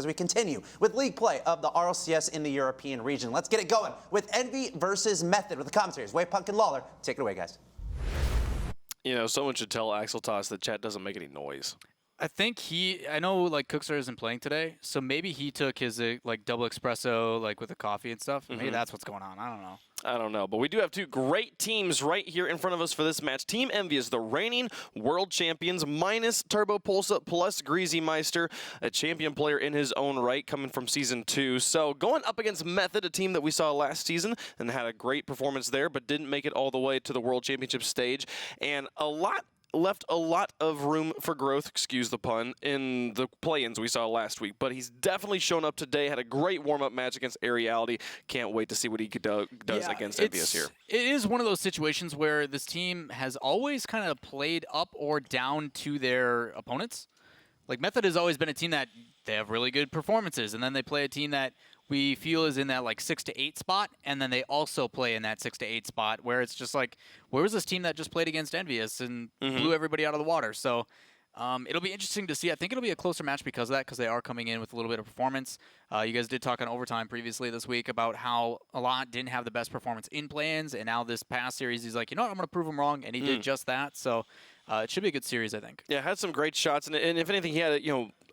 as we continue with league play of the RLCS in the European region. Let's get it going with Envy versus Method with the commentaries. Wade, Punk, and Lawler. Take it away, guys. You know, someone should tell Axel Toss that chat doesn't make any noise. I think I know like Cookster isn't playing today, so maybe he took his like double espresso like with the coffee and stuff. Maybe that's what's going on. I don't know. But we do have two great teams right here in front of us for this match. Team Envy is the reigning world champions, minus Turbo Pulsa plus Greasy Meister, a champion player in his own right coming from Season 2. So going up against Method, a team that we saw last season and had a great performance there, but didn't make it all the way to the World Championship stage. And left a lot of room for growth, excuse the pun, in the play-ins we saw last week. But he's definitely shown up today, had a great warm-up match against RLCS. Can't wait to see what he does against Envious here. It is one of those situations where this team has always kind of played up or down to their opponents. Like Method has always been a team that they have really good performances, and then they play a team that we feel is in that like 6 to 8 spot, and then they also play in that 6 to 8 spot where it's just like, where was this team that just played against Envious and blew everybody out of the water? So it'll be interesting to see. I think it'll be a closer match because of that, because they are coming in with a little bit of performance. You guys did talk on Overtime previously this week about how Alot didn't have the best performance in play-ins, and now this past series he's like, you know what, I'm going to prove him wrong, and he did just that. So it should be a good series, I think. Yeah, had some great shots, and if anything, he had,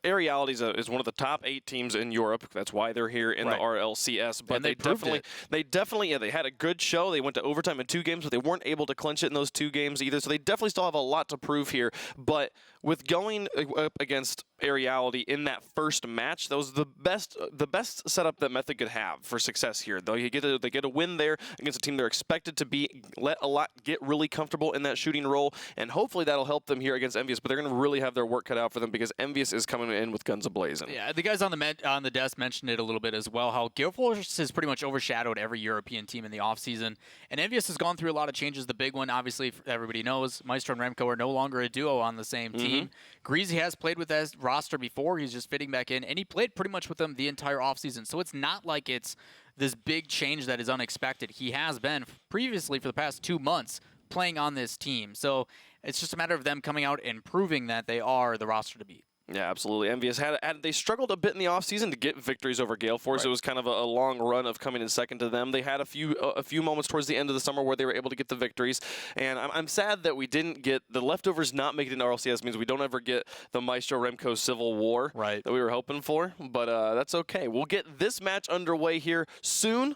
RLCS is one of the top 8 teams in Europe. That's why they're here in the RLCS. But they definitely they had a good show. They went to overtime in 2 games, but they weren't able to clinch it in those 2 games either. So they definitely still have a lot to prove here. But with going up against RLCS in that first match, that was the best setup that Method could have for success here. Though they get a win there against a team they're expected to let a lot get really comfortable in that shooting role, and hopefully that'll help them here against Envious. But they're going to really have their work cut out for them because Envious is coming in with guns a-blazing. Yeah, the guys on the desk mentioned it a little bit as well, how Gale Force has pretty much overshadowed every European team in the offseason, and Envious has gone through a lot of changes. The big one, obviously, everybody knows, Maestro and Remco are no longer a duo on the same team. Greasy has played with that roster before. He's just fitting back in, and he played pretty much with them the entire offseason, so it's not like it's this big change that is unexpected. He has been previously for the past 2 months playing on this team, so it's just a matter of them coming out and proving that they are the roster to beat. Yeah, absolutely. Envious they struggled a bit in the offseason to get victories over Gale Force. It was kind of a long run of coming in second to them. They had a few moments towards the end of the summer where they were able to get the victories, and I'm sad that we didn't get the leftovers. Not making it into RLCS means we don't ever get the Maestro Remco Civil War that we were hoping for, but that's okay. We'll get this match underway here soon.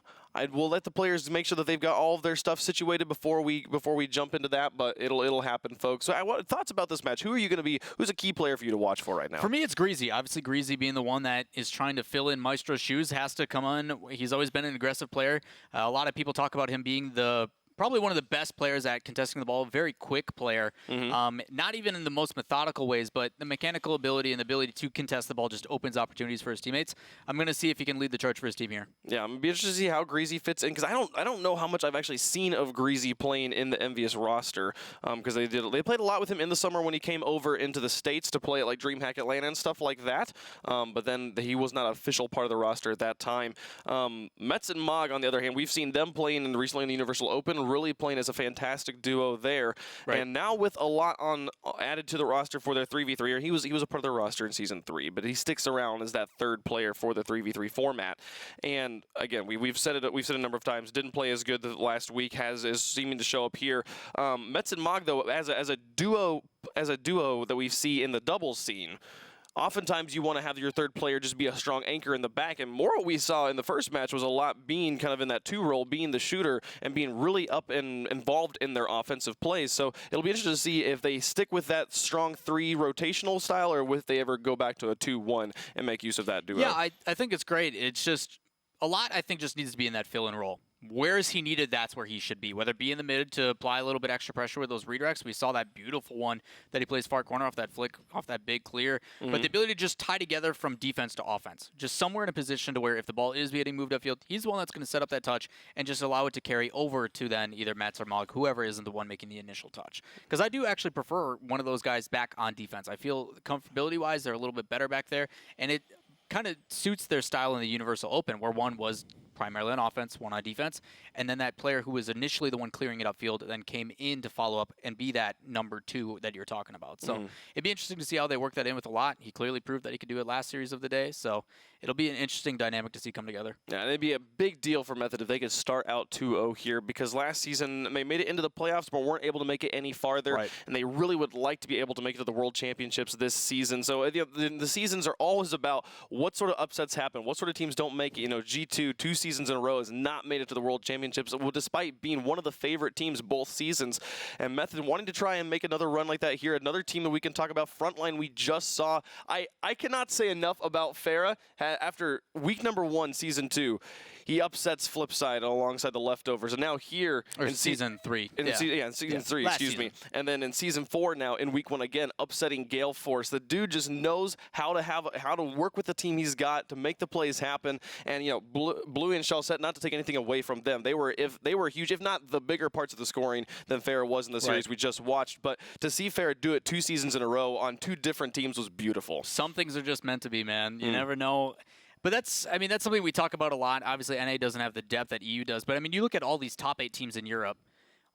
We'll let the players make sure that they've got all of their stuff situated before we jump into that, but it'll happen, folks. So, thoughts about this match? Who are you going to be? Who's a key player for you to watch for right now? For me, it's Greasy. Obviously, Greasy being the one that is trying to fill in Maestro's shoes has to come on. He's always been an aggressive player. A lot of people talk about him being probably one of the best players at contesting the ball, very quick player. Not even in the most methodical ways, but the mechanical ability and the ability to contest the ball just opens opportunities for his teammates. I'm going to see if he can lead the charge for his team here. Yeah, I'm going to be interested to see how Greasy fits in, because I don't know how much I've actually seen of Greasy playing in the Envious roster, because they played a lot with him in the summer when he came over into the States to play at like DreamHack Atlanta and stuff like that, but then he was not an official part of the roster at that time. Mets and Mog, on the other hand, we've seen them playing recently in the Universal Open, really playing as a fantastic duo there. And now with a lot added to the roster for their 3v3, he was a part of the roster in Season 3, but he sticks around as that third player for the 3v3 format. And again, we've said it a number of times, didn't play as good the last week, is seeming to show up here. Mets and Mog, though, as a duo that we see in the doubles scene, oftentimes you want to have your third player just be a strong anchor in the back, and more what we saw in the first match was a lot being kind of in that 2 role, being the shooter and being really up and involved in their offensive plays. So it'll be interesting to see if they stick with that strong 3 rotational style, or if they ever go back to a 2-1 and make use of that duo. Yeah, I think it's great. It's just a lot, I think, just needs to be in that fill-in role. Where is he needed, that's where he should be. Whether it be in the mid to apply a little bit extra pressure with those redirects. We saw that beautiful one that he plays far corner off that flick, off that big clear. But the ability to just tie together from defense to offense. Just somewhere in a position to where if the ball is getting moved upfield, he's the one that's going to set up that touch and just allow it to carry over to then either Mets or Mog, whoever isn't the one making the initial touch. Because I do actually prefer one of those guys back on defense. I feel comfortability-wise, they're a little bit better back there. And it kind of suits their style in the Universal Open, where one was primarily on offense, one on defense, and then that player who was initially the one clearing it upfield then came in to follow up and be that number 2 that you're talking about. So it'd be interesting to see how they work that in with a lot. He clearly proved that he could do it last series of the day, so it'll be an interesting dynamic to see come together. Yeah, and it'd be a big deal for Method if they could start out 2-0 here, because last season they made it into the playoffs but weren't able to make it any farther, and they really would like to be able to make it to the World Championships this season. So the seasons are always about what sort of upsets happen, what sort of teams don't make it. You know, G2 2 seasons in a row has not made it to the World Championships, despite being one of the favorite teams both seasons. And Method wanting to try and make another run like that here. Another team that we can talk about, Frontline, we just saw. I cannot say enough about Farah. After week number 1, season 2, he upsets Flipside alongside the Leftovers, and now here in in season 3. In season 3, excuse me. And then in season 4 now, in week 1 again, upsetting Gale Force. The dude just knows how to work with the team he's got to make the plays happen. And you know, Bluey and Shalset, not to take anything away from them, they were huge, if not the bigger parts of the scoring than Farah was in the series we just watched. But to see Farah do it 2 seasons in a row on 2 different teams was beautiful. Some things are just meant to be, man. You never know. But that's something we talk about a lot. Obviously, NA doesn't have the depth that EU does. But, I mean, you look at all these top 8 teams in Europe.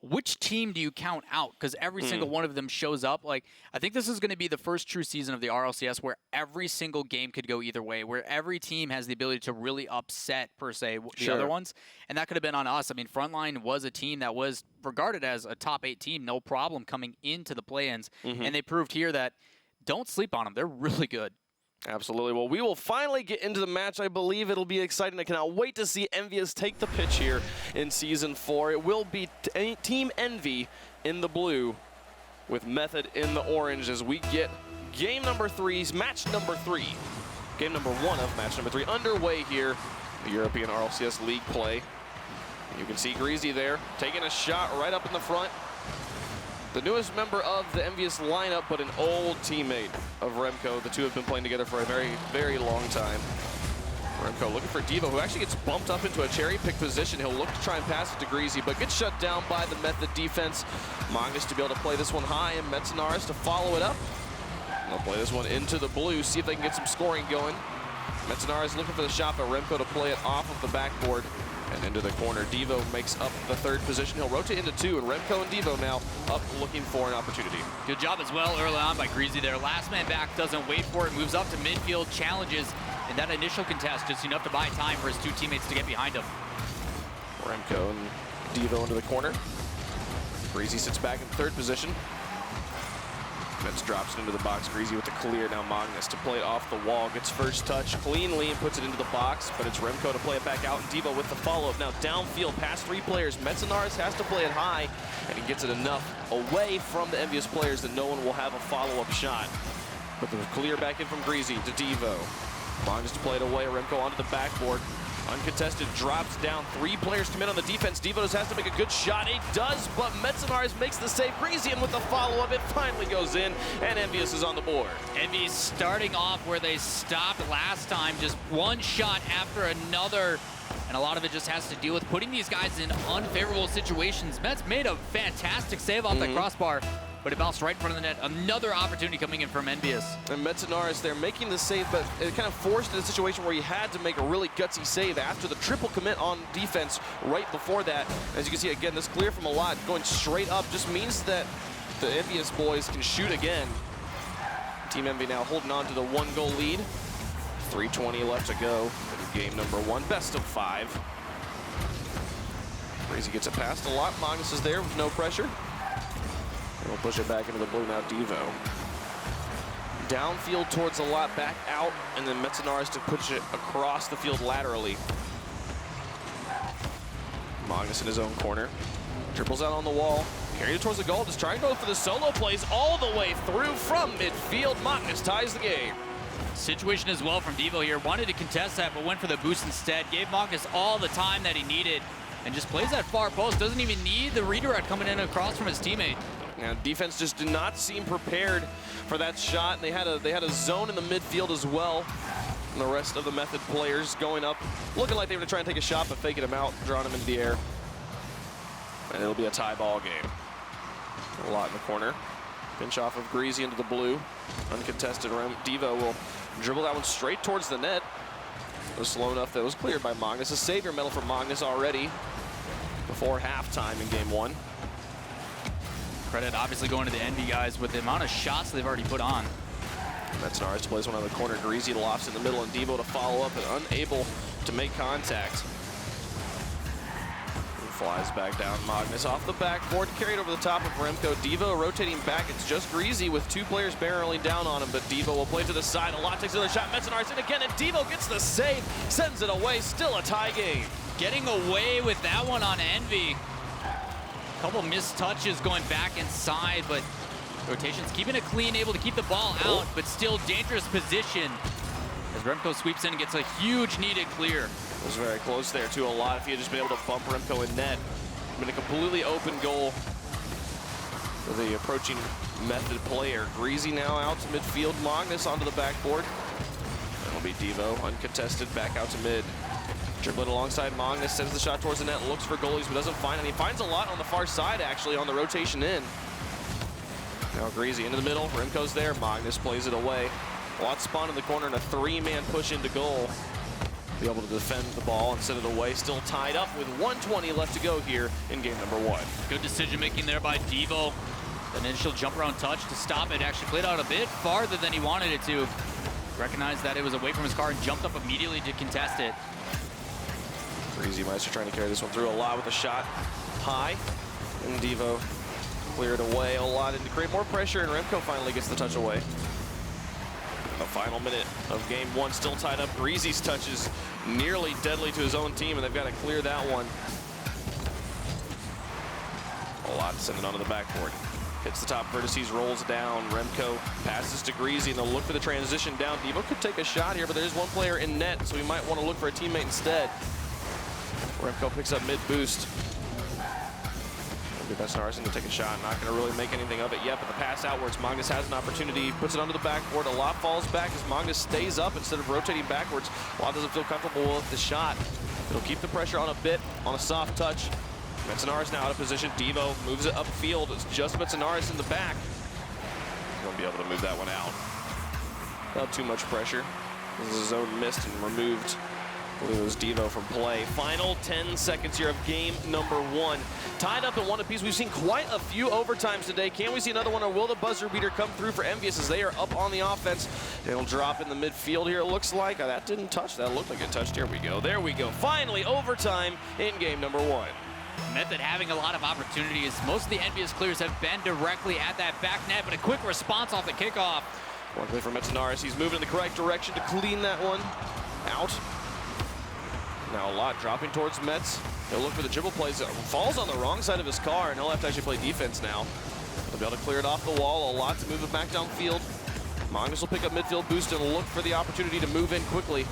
Which team do you count out? Because every single one of them shows up. Like, I think this is going to be the first true season of the RLCS where every single game could go either way, where every team has the ability to really upset, per se, the other ones. And that could have been on us. I mean, Frontline was a team that was regarded as a top 8 team, no problem, coming into the play-ins. And they proved here that don't sleep on them. They're really good. Absolutely. Well, we will finally get into the match. I believe it'll be exciting. I cannot wait to see Envious take the pitch here in Season 4. It will be Team Envy in the blue with Method in the orange as we get game number 3's match number 3. Game number 1 of match number 3 underway here, the European RLCS League play. You can see Greasy there taking a shot right up in the front. The newest member of the Envious lineup, but an old teammate of Remco. The two have been playing together for a very, very long time. Remco looking for Devo, who actually gets bumped up into a cherry pick position. He'll look to try and pass it to Greasy, but gets shut down by the Method defense. Magnus to be able to play this one high, and Metzenaris to follow it up. They'll play this one into the blue, see if they can get some scoring going. Metzenaris looking for the shot, but Remco to play it off of the backboard. And into the corner, Devo makes up the 3rd position. He'll rotate into 2, and Remco and Devo now up looking for an opportunity. Good job as well early on by Greasy there. Last man back, doesn't wait for it, moves up to midfield, challenges, and that initial contest just enough to buy time for his 2 teammates to get behind him. Remco and Devo into the corner. Greasy sits back in 3rd position. Metz drops it into the box. Greasy with the clear. Now Magnus to play it off the wall. Gets first touch cleanly and puts it into the box, but it's Remco to play it back out, and Devo with the follow-up. Now downfield past 3 players. Metzenaris has to play it high, and he gets it enough away from the Envious players that no one will have a follow-up shot. But the clear back in from Greasy to Devo. Magnus to play it away. Remco onto the backboard. Uncontested, drops down. 3 players commit on the defense. Devo just has to make a good shot. It does, but Metzenaris makes the save. Greasy in with the follow-up. It finally goes in, and Envious is on the board. Envious starting off where they stopped last time, just one shot after another. And a lot of it just has to deal with putting these guys in unfavorable situations. Metz made a fantastic save off that crossbar, but it bounced right in front of the net. Another opportunity coming in from Envious. And Metzenaris there making the save, but it kind of forced in a situation where he had to make a really gutsy save after the triple commit on defense right before that. As you can see, again, this clear from a lot going straight up just means that the Envious boys can shoot again. Team Envy now holding on to the 1-goal lead. 3:20 left to go in game number 1, best of 5. Greasy gets it past a lot. Magnus is there with no pressure. We'll push it back into the blue now, Devo. Downfield towards the lot, back out, and then Metzenaris to push it across the field laterally. Magnus in his own corner. Dribbles out on the wall. Carried it towards the goal, just trying to go for the solo plays all the way through from midfield. Magnus ties the game. Situation as well from Devo here. Wanted to contest that, but went for the boost instead. Gave Magnus all the time that he needed, and just plays that far post. Doesn't even need the redirect coming in across from his teammate. Now, defense just did not seem prepared for that shot. And they had a zone in the midfield as well. And the rest of the Method players going up, looking like they were trying to take a shot, but faking him out, drawing him into the air. And it'll be a tie ball game. A lot in the corner. Pinch off of Greasy into the blue. Uncontested. Devo will dribble that one straight towards the net. was slow enough that it was cleared by Magnus. A savior medal for Magnus already before halftime in game 1. Credit obviously going to the Envy guys with the amount of shots they've already put on. Metznaris plays one on the corner. Greasy lofts in the middle, and Devo to follow up and unable to make contact. Flies back down. Magnus off the backboard, carried over the top of Remco. Devo rotating back. It's just Greasy with 2 players barreling down on him, but Devo will play to the side. A lot takes another shot. Metznaris in again, and Devo gets the save, sends it away. Still a tie game. Getting away with that one on Envy. A couple missed touches going back inside, but rotations keeping it clean, able to keep the ball out, but still dangerous position as Remco sweeps in and gets a huge needed clear. It was very close there too. A lot if he had just been able to bump Remco in net. Been a completely open goal for the approaching Method player. Greasy now out to midfield. Magnus onto the backboard. That'll be Devo uncontested back out to mid. Dribbling alongside Magnus, sends the shot towards the net, looks for goalies but doesn't find any. Finds a lot on the far side actually on the rotation in. Now Greasy into the middle. Remco's there. Magnus plays it away. Watt spawned in the corner and a 3-man push into goal. Be able to defend the ball and send it away. Still tied up with 1:20 left to go here in game number 1. Good decision making there by Devo. An initial jump around touch to stop it. Actually played out a bit farther than he wanted it to. Recognized that it was away from his car and jumped up immediately to contest it. Greasy Meister trying to carry this one through a lot with a shot high. And Devo cleared away a lot and to create more pressure, and Remco finally gets the touch away. The final minute of game 1 still tied up. Greasy's touch is nearly deadly to his own team, and they've got to clear that one. A lot to send it onto the backboard. Hits the top vertices, rolls down. Remco passes to Greasy, and they'll look for the transition down. Devo could take a shot here, but there's one player in net, so he might want to look for a teammate instead. Remco picks up mid boost. Metznaris to take a shot, not going to really make anything of it yet, but the pass outwards, Magnus has an opportunity, puts it onto the backboard. A lot falls back as Magnus stays up instead of rotating backwards. A lot doesn't feel comfortable with the shot. It'll keep the pressure on a bit on a soft touch. Metznaris now out of position. Devo moves it upfield. It's just Metznaris in the back. He's going to be able to move that one out. Not too much pressure. This is zone missed and removed. I believe it was Devo from play. Final 10 seconds here of game number 1. Tied up at 1 apiece. We've seen quite a few overtimes today. Can we see another one, or will the buzzer beater come through for Envious as they are up on the offense? It'll drop in the midfield here, it looks like. That didn't touch. That looked like it touched. Here we go. There we go. Finally, overtime in game number 1. Method having a lot of opportunities. Most of the Envious clears have been directly at that back net, but a quick response off the kickoff. Luckily for Metznaris, he's moving in the correct direction to clean that one out. Now a lot dropping towards Mets. He'll look for the dribble plays. Falls on the wrong side of his car, and he'll have to actually play defense now. He'll be able to clear it off the wall. A lot to move it back downfield. Magnus will pick up midfield boost and look for the opportunity to move in quickly.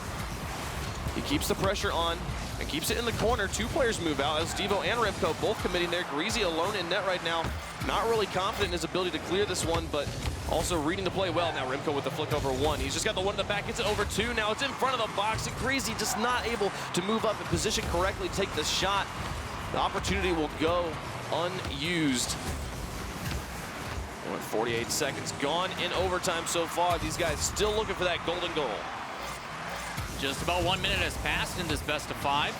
He keeps the pressure on and keeps it in the corner. 2 players move out as Devo and Remco both committing there. Greasy alone in net right now. Not really confident in his ability to clear this one, but also reading the play well. Now Remco with the flick over 1. He's just got the one in the back, gets it over 2. Now it's in front of the box, and Greasy just not able to move up and position correctly to take the shot. The opportunity will go unused. And 48 seconds gone in overtime so far. These guys still looking for that golden goal. Just about 1 minute has passed in this best of 5.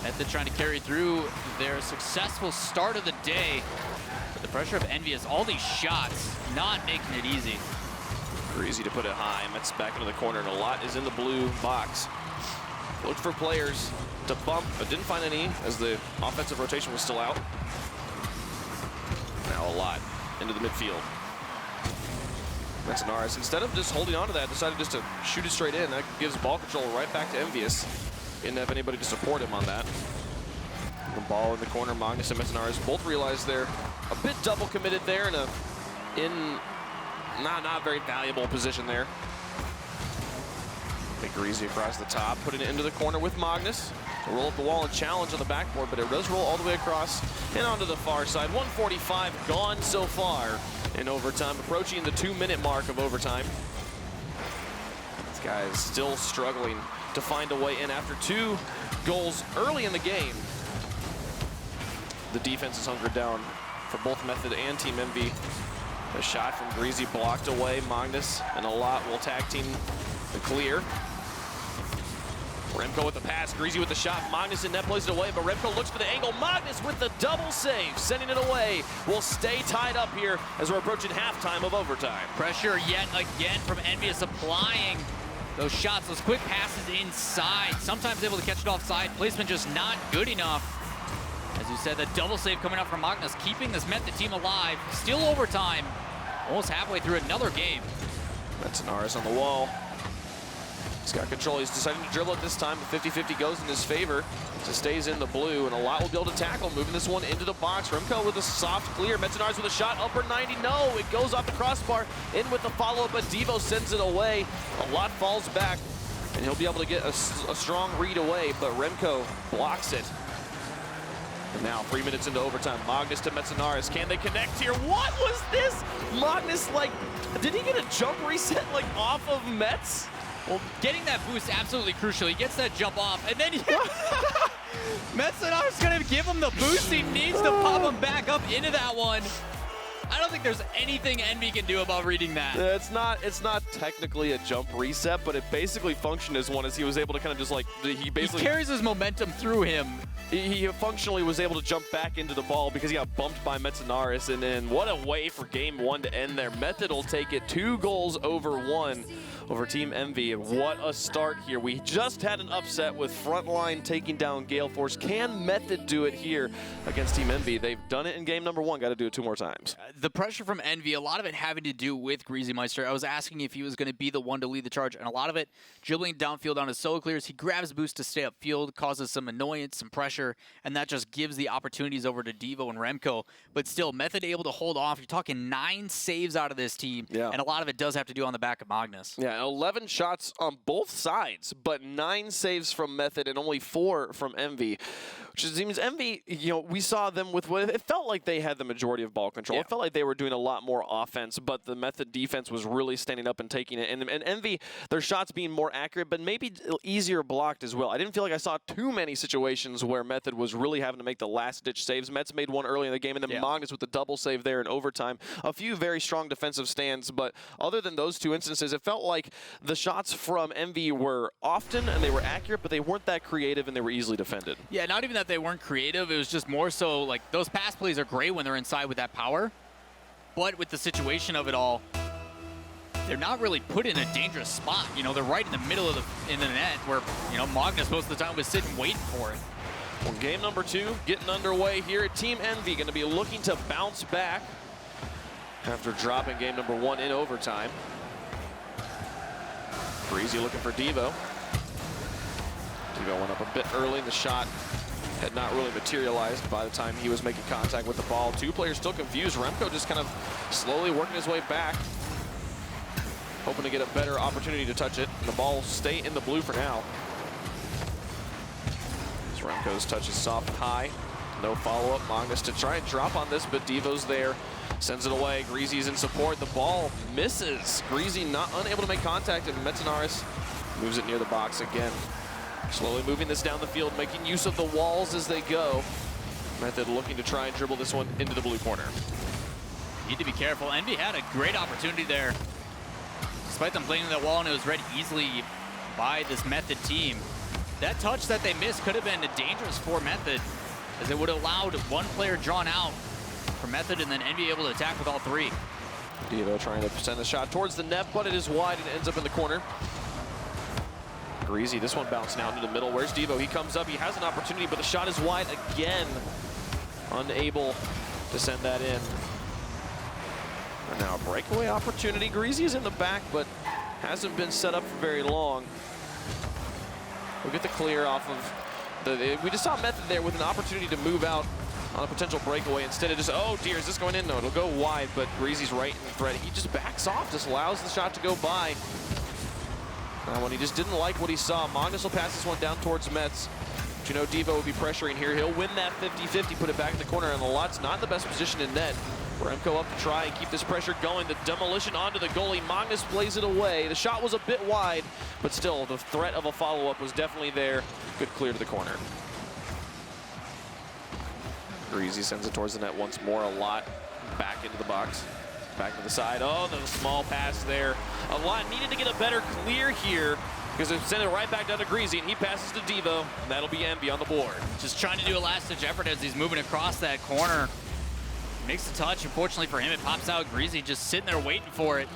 Method trying to carry through their successful start of the day. But the pressure of Envious, all these shots, not making it easy. Greasy to put it high. Mets back into the corner, and a lot is in the blue box. Looked for players to bump, but didn't find any as the offensive rotation was still out. Now a lot into the midfield. Metznaris, instead of just holding on to that, decided just to shoot it straight in. That gives ball control right back to Envious. Didn't have anybody to support him on that. The ball in the corner, Magnus and Metznaris both realize they're a bit double committed there and not very valuable position there. Big Greasy across the top, putting it into the corner with Magnus. To roll up the wall and challenge on the backboard, but it does roll all the way across and onto the far side. 1:45 gone so far in overtime, approaching the 2-minute mark of overtime. This guy is still struggling to find a way in after 2 goals early in the game. The defense is hunkered down for both Method and Team Envy. A shot from Greasy blocked away. Magnus and a lot will tag team the clear. Remco with the pass, Greasy with the shot, Magnus in net plays it away, but Remco looks for the angle. Magnus with the double save, sending it away. We'll stay tied up here as we're approaching halftime of overtime. Pressure yet again from Envious, applying those shots, those quick passes inside. Sometimes able to catch it offside. Placement just not good enough. As you said, the double save coming out from Magnus, keeping this Met the team alive. Still overtime, almost halfway through another game. Metanaris on the wall. He's got control. He's deciding to dribble it this time. The 50-50 goes in his favor. So stays in the blue, and a lot will be able to tackle. Moving this one into the box. Remco with a soft clear. Metanaris with a shot. Upper 90. No, it goes off the crossbar. In with the follow-up, but Devo sends it away. A lot falls back, and he'll be able to get a strong read away, but Remco blocks it. And now 3 minutes into overtime. Magnus to Metanaris. Can they connect here? What was this? Magnus, like, did he get a jump reset, like, off of Mets? Well, getting that boost absolutely crucial. He gets that jump off, and then Metanaris gonna give him the boost. He needs to pop him back up into that one. I don't think there's anything Envy can do about reading that. It's not technically a jump reset, but it basically functioned as one, as he was able to kind of just like, he carries his momentum through him. He functionally was able to jump back into the ball because he got bumped by Metanaris, and then what a way for game one to end there. Method will take it 2 goals over 1 over Team Envy, and what a start here. We just had an upset with Frontline taking down Gale Force. Can Method do it here against Team Envy? They've done it in game number 1, got to do it 2 more times. The pressure from Envy, a lot of it having to do with Greasy Meister. I was asking if he was going to be the one to lead the charge, and a lot of it dribbling downfield on his solo clears. He grabs boost to stay upfield, causes some annoyance, some pressure, and that just gives the opportunities over to Devo and Remco. But still, Method able to hold off. You're talking 9 saves out of this team, and a lot of it does have to do on the back of Magnus. Yeah, 11 shots on both sides, but 9 saves from Method and only 4 from Envy. Which seems Envy, you know, we saw them with what it felt like they had the majority of ball control. It felt like they were doing a lot more offense, but the Method defense was really standing up and taking it. And Envy, their shots being more accurate, but maybe easier blocked as well. I didn't feel like I saw too many situations where Method was really having to make the last-ditch saves. Mets made one early in the game, and then Magnus with the double save there in overtime. A few very strong defensive stands, but other than those 2 instances, it felt like the shots from Envy were often and they were accurate, but they weren't that creative and they were easily defended. Yeah, not even that they weren't creative. It was just more so like those pass plays are great when they're inside with that power, but with the situation of it all, they're not really put in a dangerous spot. You know, they're right in the middle of the net where, you know, Magnus most of the time was sitting waiting for it. Well, game number 2 getting underway here at Team Envy, going to be looking to bounce back after dropping game number 1 in overtime. Breezy looking for Devo. Devo went up a bit early. The shot had not really materialized by the time he was making contact with the ball. 2 players still confused. Remco just kind of slowly working his way back, hoping to get a better opportunity to touch it. And the ball will stay in the blue for now. As Remco's touch is soft and high. No follow-up. Magnus to try and drop on this, but Devo's there. Sends it away. Greasy's in support. The ball misses. Greasy unable to make contact, and Metanaris moves it near the box again. Slowly moving this down the field, making use of the walls as they go. Method looking to try and dribble this one into the blue corner. Need to be careful. Envy had a great opportunity there. Despite them playing that wall, and it was read easily by this Method team. That touch that they missed could have been dangerous for Method, as it would have allowed one player drawn out for Method and then Envy able to attack with all 3. Devo trying to send the shot towards the net, but it is wide and ends up in the corner. Greasy, this one bouncing out into the middle. Where's Devo? He comes up, he has an opportunity, but the shot is wide again. Unable to send that in. And now a breakaway opportunity. Greasy is in the back, but hasn't been set up for very long. We'll get the clear off of we just saw Method there with an opportunity to move out on a potential breakaway. Instead of just, oh dear, is this going in? No, it'll go wide, but Greasy's right in the threat. He just backs off, just allows the shot to go by. That one, he just didn't like what he saw. Magnus will pass this one down towards Mets. But you know Devo will be pressuring here. He'll win that 50-50, put it back in the corner, and the lot's not in the best position in net. Remco up to try and keep this pressure going. The demolition onto the goalie. Magnus plays it away. The shot was a bit wide, but still, the threat of a follow-up was definitely there. Good clear to the corner. Greasy sends it towards the net once more. A lot back into the box. Back to the side. Oh, the small pass there. A lot needed to get a better clear here because they send it right back down to Greasy, and he passes to Devo, and that'll be Envy on the board. Just trying to do a last-ditch effort as he's moving across that corner. Makes the touch. Unfortunately for him, it pops out. Greasy just sitting there waiting for it.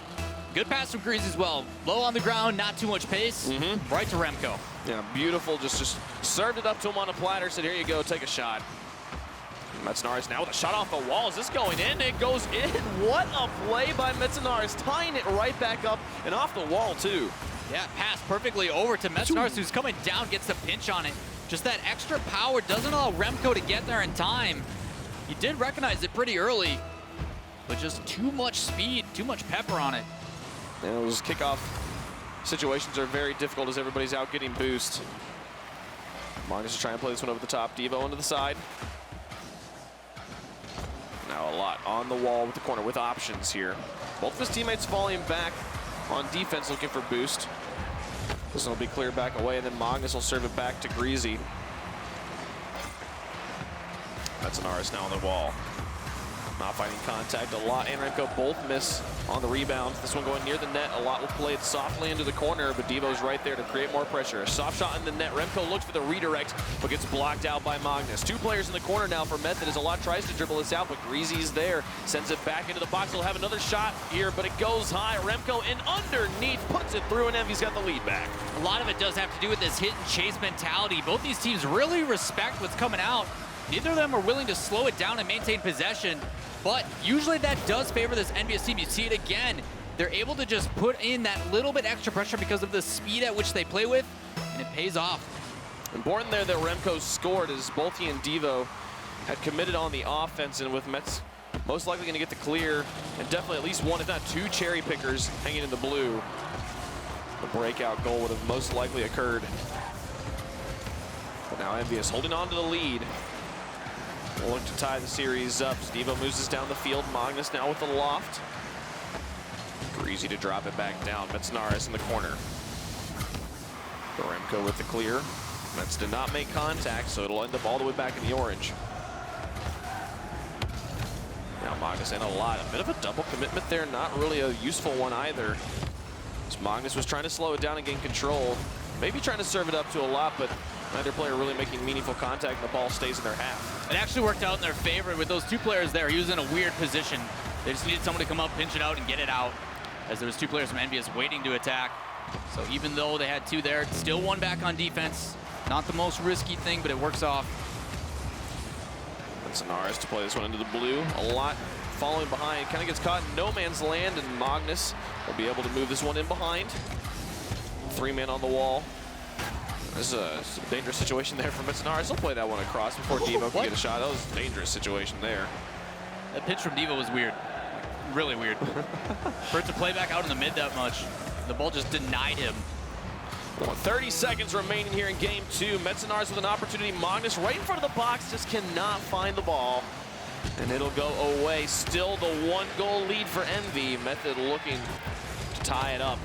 Good pass from Greasy as well. Low on the ground, not too much pace. Right to Remco. Yeah, beautiful. Just served it up to him on a platter. Said, here you go, take a shot. Metznaris now with a shot off the wall. Is this going in? It goes in. What a play by Metznaris, tying it right back up and off the wall, too. Yeah, pass perfectly over to Metznaris, who's coming down, gets the pinch on it. Just that extra power doesn't allow Remco to get there in time. He did recognize it pretty early, but just too much speed, too much pepper on it. And those kickoff situations are very difficult as everybody's out getting boost. Magnus is trying to play this one over the top. Devo into the side. Now a lot on the wall with the corner with options here. Both of his teammates falling back on defense looking for boost. This one will be cleared back away, and then Magnus will serve it back to Greasy. That's an RS now on the wall. Not finding contact. A lot and Remco both miss on the rebound. This one going near the net. A lot will play it softly into the corner, but Devo's right there to create more pressure. A soft shot in the net. Remco looks for the redirect, but gets blocked out by Magnus. Two players in the corner now for Method as a lot tries to dribble this out, but Greasy's there. Sends it back into the box. He'll have another shot here, but it goes high. Remco in underneath, puts it through, and Envy's got the lead back. A lot of it does have to do with this hit and chase mentality. Both these teams really respect what's coming out. Neither of them are willing to slow it down and maintain possession. But usually that does favor this NBS team. You see it again. They're able to just put in that little bit extra pressure because of the speed at which they play with, and it pays off. Important there that Remco scored as both he and Devo had committed on the offense, and with Mets most likely going to get the clear, and definitely at least one, if not two, cherry pickers hanging in the blue. The breakout goal would have most likely occurred. But now Envious holding on to the lead. We'll look to tie the series up. Devo moves this down the field. Magnus now with the loft. Greasy to drop it back down. Metznaris in the corner. Remco with the clear. Mets did not make contact, so it'll end up all the way back in the orange. Now Magnus in a lot. A bit of a double commitment there. Not really a useful one either. As Magnus was trying to slow it down and gain control. Maybe trying to serve it up to a lot, but neither player really making meaningful contact, and the ball stays in their half. It actually worked out in their favor with those two players there. He was in a weird position. They just needed someone to come up, pinch it out, and get it out, as there was two players from NBS waiting to attack. So even though they had two there, still one back on defense. Not the most risky thing, but it works off. That's Anaris to play this one into the blue. A lot following behind. Kind of gets caught in no man's land, and Magnus will be able to move this one in behind. Three-man on the wall. This is a dangerous situation there for Metznaris. He'll play that one across before Devo can get a shot. That was a dangerous situation there. That pitch from Devo was weird. Really weird. For it to play back out in the mid that much, the ball just denied him. Well, 30 seconds remaining here in game two. Metznaris with an opportunity. Magnus right in front of the box, just cannot find the ball. And it'll go away. Still the one-goal lead for Envy. Method looking to tie it up.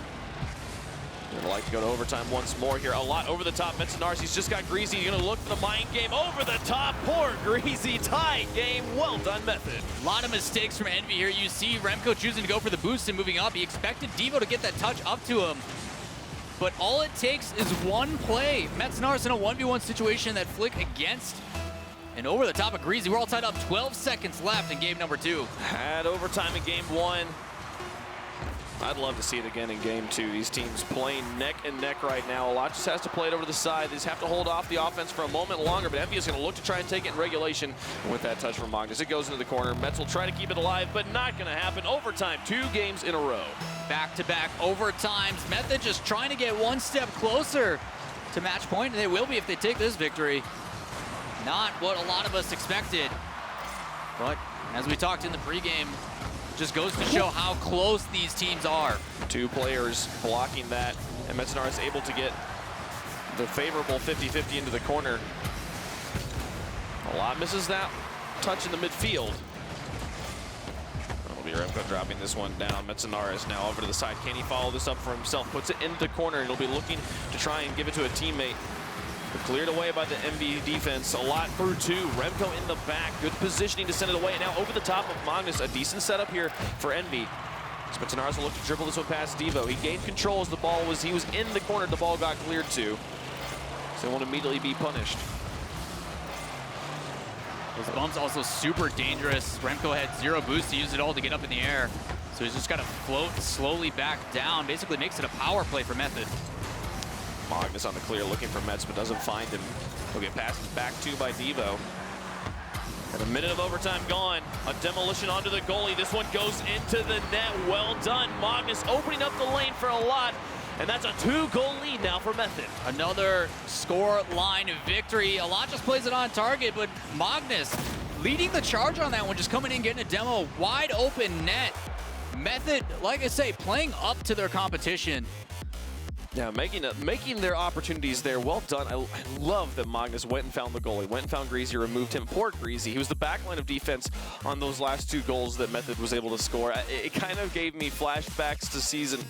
They'd like to go to overtime once more here. A lot over the top. Metznaris, he's just got Greasy. He's going to look for the mind game. Over the top. Poor Greasy. Tie game. Well done, Method. A lot of mistakes from Envy here. You see Remco choosing to go for the boost and moving up. He expected Devo to get that touch up to him. But all it takes is one play. Metznaris in a 1v1 situation, that flick against and over the top of Greasy. We're all tied up. 12 seconds left in game number two. Had overtime in game one. I'd love to see it again in game two. These teams playing neck and neck right now. A lot just has to play it over to the side. They just have to hold off the offense for a moment longer, but Envy is going to look to try and take it in regulation. And with that touch from Magnus, it goes into the corner. Mets will try to keep it alive, but not going to happen. Overtime, 2 games in a row. Back-to-back overtimes. Method just trying to get one step closer to match point, and they will be if they take this victory. Not what a lot of us expected, but as we talked in the pregame, just goes to show how close these teams are. 2 players blocking that, and Metznaris able to get the favorable 50-50 into the corner. A lot misses that touch in the midfield. That'll be Remco dropping this one down. Metznaris now over to the side. Can he follow this up for himself? Puts it into the corner, and he'll be looking to try and give it to a teammate. But cleared away by the MV defense. A lot through 2. Remco in the back. Good positioning to send it away. And now over the top of Magnus. A decent setup here for Envy. Spitznaras will look to dribble this one past Devo. He gained control as he was in the corner, the ball got cleared to. So he won't immediately be punished. Those bumps also super dangerous. Remco had 0 boost to use it all to get up in the air. So he's just got to float slowly back down. Basically makes it a power play for Method. Magnus on the clear looking for Metz, but doesn't find him. He'll get passed back to by Devo. And a minute of overtime gone. A demolition onto the goalie. This one goes into the net. Well done. Magnus opening up the lane for a lot. And that's a 2-goal lead now for Method. Another score line victory. A lot just plays it on target, but Magnus leading the charge on that one, just coming in, getting a demo. Wide open net. Method, like I say, playing up to their competition. Yeah, making their opportunities there. Well done. I love that Magnus went and found the goalie, went and found Greasy, removed him. Poor Greasy. He was the backline of defense on those last 2 goals that Method was able to score. It kind of gave me flashbacks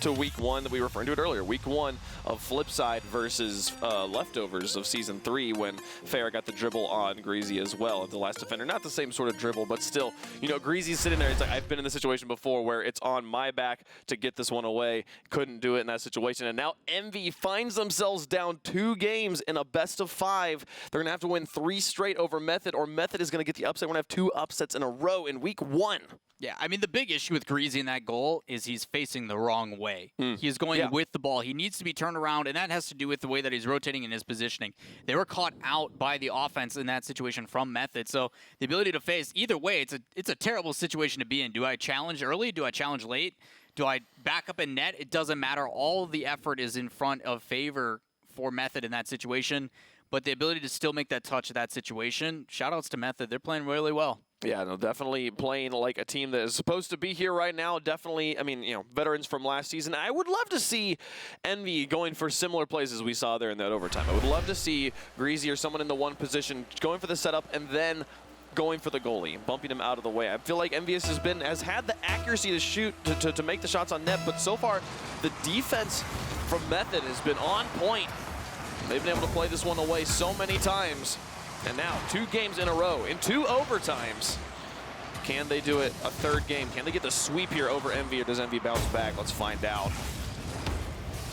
to week 1 that we were referring to it earlier. Week 1 of Flipside versus leftovers of season 3 when Farah got the dribble on Greasy as well as the last defender. Not the same sort of dribble, but still, you know, Greasy's sitting there. It's like, I've been in this situation before where it's on my back to get this one away. Couldn't do it in that situation. And now Envy finds themselves down 2 games in a best of 5. They're going to have to win 3 straight over Method, or Method is going to get the upset. We're going to have 2 upsets in a row in week 1. Yeah, I mean, the big issue with Greasy in that goal is he's facing the wrong way. He is going with the ball. He needs to be turned around, and that has to do with the way that he's rotating in his positioning. They were caught out by the offense in that situation from Method, so the ability to face, either way, it's a terrible situation to be in. Do I challenge early? Do I challenge late? Do I back up in net? It doesn't matter. All of the effort is in front of favor for Method in that situation, but the ability to still make that touch of that situation, shout-outs to Method. They're playing really well. Yeah, no, definitely playing like a team that is supposed to be here right now. Definitely, I mean, you know, veterans from last season. I would love to see Envy going for similar plays as we saw there in that overtime. I would love to see Greasy or someone in the 1 position going for the setup and then going for the goalie, bumping him out of the way. I feel like Envious has had the accuracy to shoot, to make the shots on net, but so far the defense from Method has been on point. They've been able to play this one away so many times. And now 2 games in a row in 2 overtimes. Can they do it a 3rd game? Can they get the sweep here over Envy, or does Envy bounce back? Let's find out.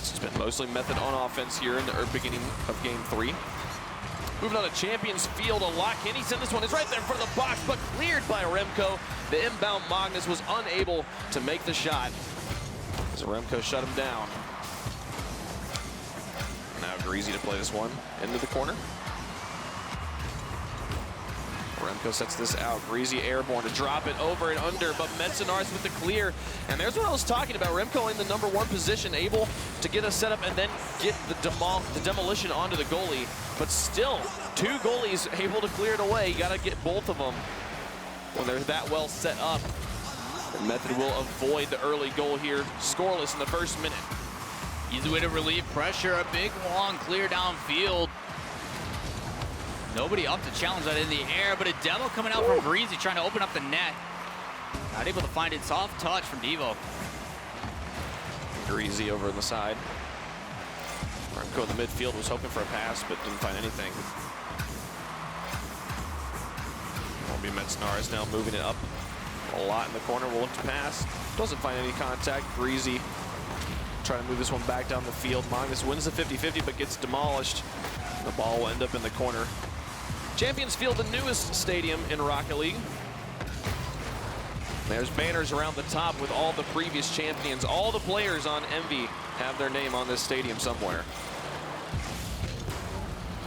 This has been mostly Method on offense here in the beginning of game 3. Moving on to Champions Field, a lock in. He sent this one. It's right there in front of the box, but cleared by Remco. The inbound Magnus was unable to make the shot as Remco shut him down. Now Greasy to play this one into the corner. Remco sets this out. Greasy airborne to drop it over and under, but Metzinars with the clear. And there's what I was talking about. Remco in the number 1 position, able to get a setup and then get the demolition onto the goalie. But still, 2 goalies able to clear it away. You got to get both of them when they're that well set up. And Method will avoid the early goal here. Scoreless in the 1st minute. Easy way to relieve pressure. A big, long clear downfield. Nobody up to challenge that in the air, but a demo coming out from Greasy trying to open up the net. Not able to find it. Soft touch from Devo. Greasy over on the side. Remco in the midfield was hoping for a pass, but didn't find anything. Won't be Metznars now moving it up a lot in the corner. Will look to pass. Doesn't find any contact. Greasy trying to move this one back down the field. Magnus wins the 50-50, but gets demolished. The ball will end up in the corner. Champions Field, the newest stadium in Rocket League. There's banners around the top with all the previous champions. All the players on Envy have their name on this stadium somewhere.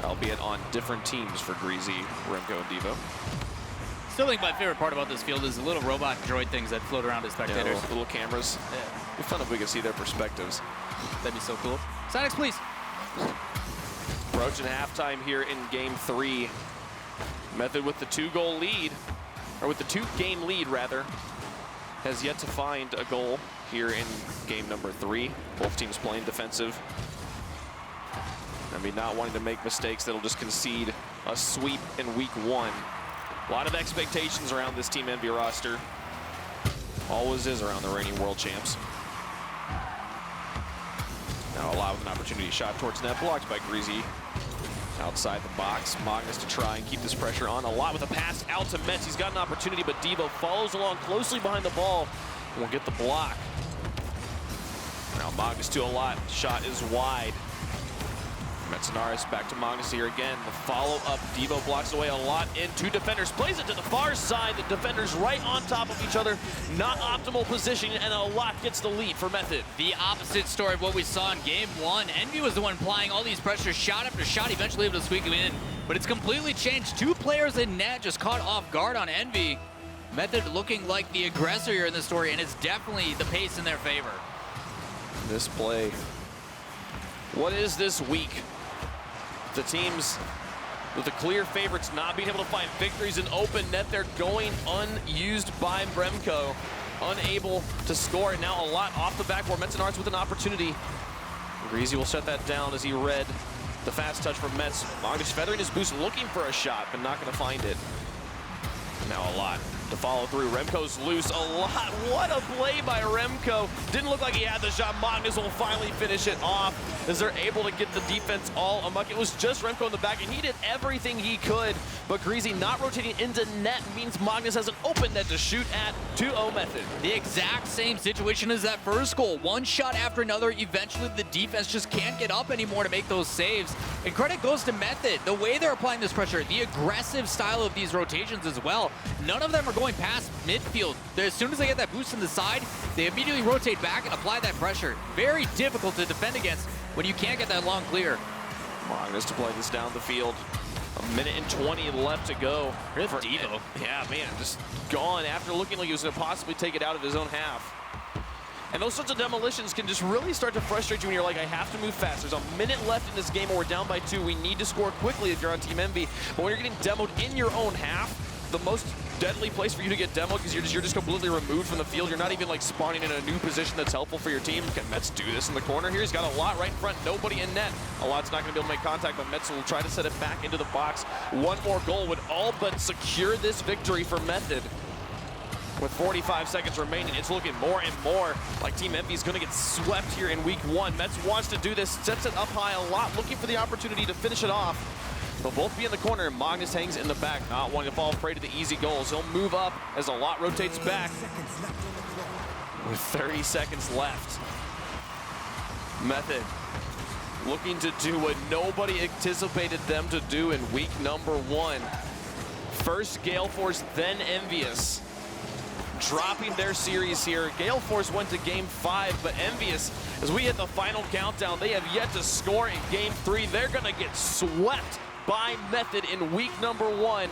Albeit on different teams for Greasy, Remco, and Devo. Still think my favorite part about this field is the little robot droid things that float around as spectators. Yeah, little cameras. Yeah. It'd be fun if we could see their perspectives. That'd be so cool. Sonics, please. Approaching halftime here in game 3. Method with the 2-goal lead, or with the 2-game lead rather, has yet to find a goal here in game number 3. Both teams playing defensive. I mean, not wanting to make mistakes that'll just concede a sweep in week 1. A lot of expectations around this Team Envy roster. Always is around the reigning world champs. Now allowing an opportunity shot towards net, blocked by Greasy. Outside the box, Magnus to try and keep this pressure on a lot with a pass out to Metz. He's got an opportunity, but Devo follows along closely behind the ball and will get the block. Now Magnus to a lot. Shot is wide. Metzenaris back to Magnus here again. The follow-up, Devo blocks away a lot in. Two defenders, plays it to the far side. The defenders right on top of each other. Not optimal position, and a lot gets the lead for Method. The opposite story of what we saw in game one. Envy was the one applying all these pressures, shot after shot, eventually able to squeak him in. But it's completely changed. Two players in net just caught off guard on Envy. Method looking like the aggressor here in this story, and it's definitely the pace in their favor. This play. What is this week? The teams with the clear favorites not being able to find victories in open net. They're going unused by Bremco. Unable to score. And now a lot off the backboard. Metzenaris with an opportunity. Greasy will shut that down as he read the fast touch from Metz. Magnus feathering his boost, looking for a shot, but not going to find it. Now a lot to follow through. Remco's loose. A lot. What a play by Remco. Didn't look like he had the shot. Magnus will finally finish it off as they're able to get the defense all amuck. It was just Remco in the back, and he did everything he could. But Greasy not rotating into net means Magnus has an open net to shoot at 2-0 Method. The exact same situation as that first goal. One shot after another. Eventually, the defense just can't get up anymore to make those saves. And credit goes to Method. The way they're applying this pressure, the aggressive style of these rotations as well. None of them are going past midfield. As soon as they get that boost in the side, they immediately rotate back and apply that pressure. Very difficult to defend against when you can't get that long clear. Magnus to play this down the field. A minute and 20 left to go. Good for Devo. Yeah, man, just gone after looking like he was going to possibly take it out of his own half. And those sorts of demolitions can just really start to frustrate you when you're like, I have to move fast. There's a minute left in this game, and we're down by 2. We need to score quickly if you're on Team Envy. But when you're getting demoed in your own half, the most deadly place for you to get demoed because you're just completely removed from the field. You're not even like spawning in a new position that's helpful for your team. Can Metz do this in the corner here? He's got a lot right in front, nobody in net. A lot's not going to be able to make contact, but Metz will try to set it back into the box. One more goal would all but secure this victory for Method. With 45 seconds remaining, it's looking more and more like Team Envy is going to get swept here in week 1. Metz wants to do this, sets it up high a lot, looking for the opportunity to finish it off. They'll both be in the corner, and Magnus hangs in the back, not wanting to fall prey to the easy goals. He'll move up as a lot rotates back. With 30 seconds left. Method looking to do what nobody anticipated them to do in week number 1. First Gale Force, then Envious. Dropping their series here. Gale Force went to game 5, but Envious, as we hit the final countdown, they have yet to score in game 3. They're gonna get swept by Method in week number 1.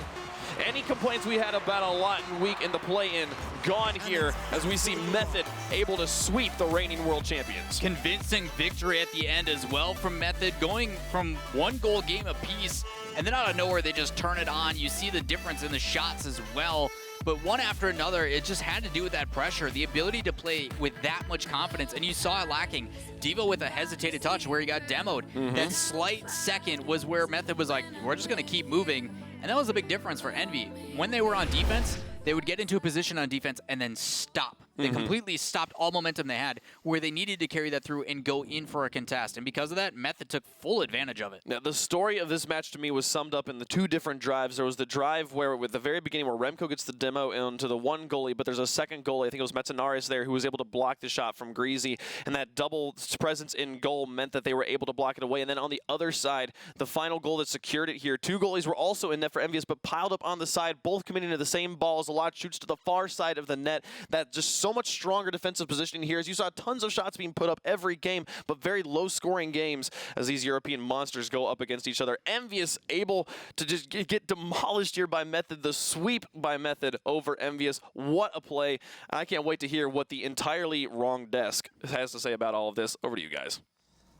Any complaints we had about a lot in the play-in, gone here as we see Method able to sweep the reigning world champions. Convincing victory at the end as well from Method, going from 1-goal game apiece, and then out of nowhere they just turn it on. You see the difference in the shots as well. But one after another, it just had to do with that pressure, the ability to play with that much confidence, and you saw it lacking. Devo with a hesitated touch where he got demoed. That slight second was where Method was like, we're just going to keep moving, and that was a big difference for Envy. When they were on defense, they would get into a position on defense and then stop. They completely stopped all momentum they had, where they needed to carry that through and go in for a contest. And because of that, Method took full advantage of it. Now, the story of this match to me was summed up in the 2 different drives. There was the drive where, with the very beginning, where Remco gets the demo into the 1 goalie, but there's a second goalie, I think it was Metzenaris there, who was able to block the shot from Greasy. And that double presence in goal meant that they were able to block it away. And then on the other side, the final goal that secured it here, 2 goalies were also in net for Envious, but piled up on the side, both committing to the same balls. A lot shoots to the far side of the net. That just so much stronger defensive positioning here, as you saw tons of shots being put up every game, but very low-scoring games as these European monsters go up against each other. Envious able to just get demolished here by Method. The sweep by Method over Envious. What a play. I can't wait to hear what the entirely wrong desk has to say about all of this. Over to you guys.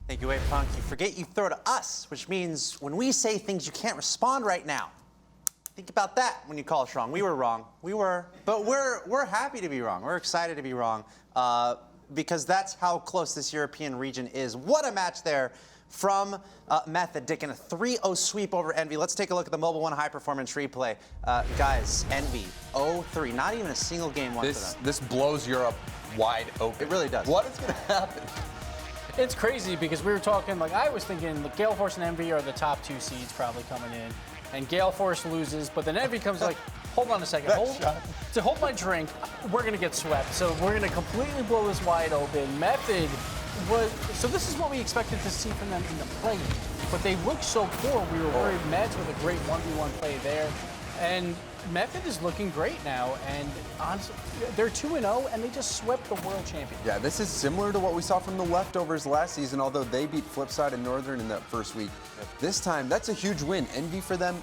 Thank you, Waypunk. You forget you throw to us, which means when we say things you can't respond right now. Think about that when you call us wrong. We were wrong. We were. But we're happy to be wrong. We're excited to be wrong because that's how close this European region is. What a match there from Method, taking a 3-0 sweep over Envy. Let's take a look at the Mobile One High Performance replay. Guys, Envy, 0-3. Not even a single game won for them. This blows Europe wide open. It really does. What is going to happen? It's crazy because we were talking, like I was thinking, like, Gale Force and Envy are the top 2 seeds probably coming in. And Gale Force loses, but then Envy comes like, hold on a second, hold my drink, we're gonna get swept. So we're gonna completely blow this wide open. Method so this is what we expected to see from them in the play, but they looked so poor. We were worried Mets with a great 1v1 play there, and Method is looking great now, and honestly, they're 2-0, and they just swept the world champion. Yeah, this is similar to what we saw from the Leftovers last season, although they beat Flipside and Northern in that first week. This time, that's a huge win. Envy for them,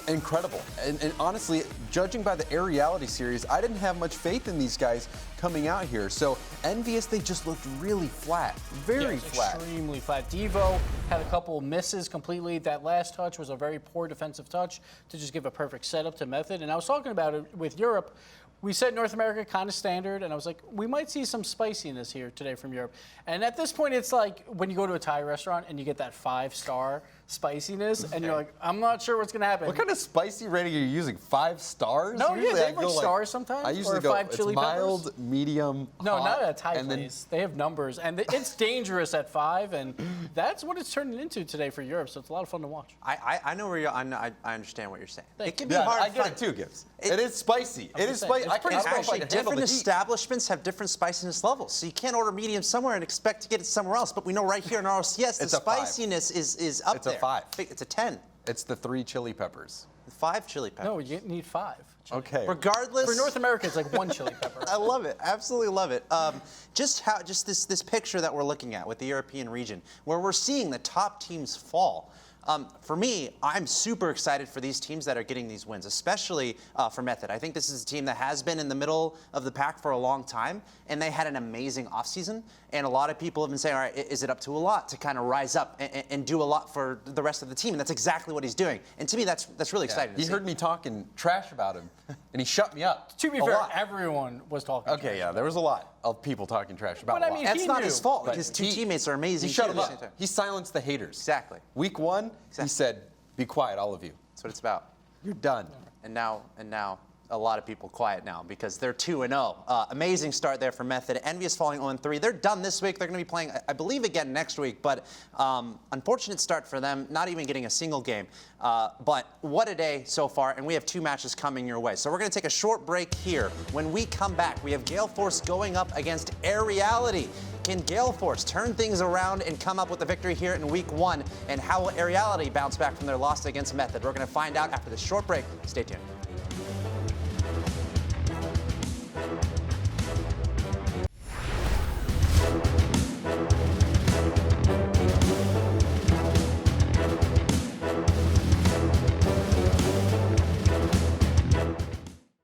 incredible. And honestly, judging by the Aeriality series, I didn't have much faith in these guys coming out here. So Envious, they just looked really flat, very flat. Extremely flat. Devo had a couple misses completely. That last touch was a very poor defensive touch to just give a perfect setup to Method. And I was talking about it with Europe. We said North America kind of standard, and I was like, we might see some spiciness here today from Europe. And at this point, it's like when you go to a Thai restaurant and you get that 5-star spiciness, and you're like, I'm not sure what's going to happen. What kind of spicy rating are you using? 5 stars? No, Usually yeah, they I have go like stars sometimes. I usually or go 5 chili it's mild, peppers. medium, No, hot, not at a Thai and then place. They have numbers, and it's dangerous at 5, and that's what it's turning into today for Europe. So it's a lot of fun to watch. I know where you're. I understand what you're saying. It can be yeah, hard. I get fun. it too, Gibbs. It is spicy. It is saying, spicy. it's I pretty don't know if I Actually, can handle different the heat. establishments have different spiciness levels. So you can't order medium somewhere and expect to get it somewhere else. But we know right here in RLCS, the It's a 5. spiciness is up It's a there. 5. It's a 10. It's the 3 chili peppers. 5 chili peppers. No, you need 5. Okay. Regardless. For North America, it's like 1 chili pepper. I love it. Absolutely love it. Just this picture that we're looking at with the European region, where we're seeing the top teams fall. For me, I'm super excited for these teams that are getting these wins, especially for Method. I think this is a team that has been in the middle of the pack for a long time, and they had an amazing offseason. And a lot of people have been saying, all right, is it up to a lot to kind of rise up and do a lot for the rest of the team? And that's exactly what he's doing. And to me, that's really exciting to He see. heard me talking trash about him, and he shut me up. To be a fair, lot. everyone was talking. Okay, yeah, there was a lot of people talking trash about But I Watt. mean, That's he not knew. his fault. But His two teammates are amazing. He shut too him at the same up. time. He silenced the haters. Exactly. Week 1, he said, be quiet, all of you. That's what it's about. You're done. And now, a lot of people quiet now because they're 2-0. Amazing start there for Method. Envious falling 0-3. They're done this week. They're going to be playing, I believe, again next week. But unfortunate start for them, not even getting a single game. But what a day so far, and we have 2 matches coming your way. So we're going to take a short break here. When we come back, we have Gale Force going up against Aeriality. Can Gale Force turn things around and come up with a victory here in week 1? And how will Aeriality bounce back from their loss against Method? We're going to find out after this short break. Stay tuned.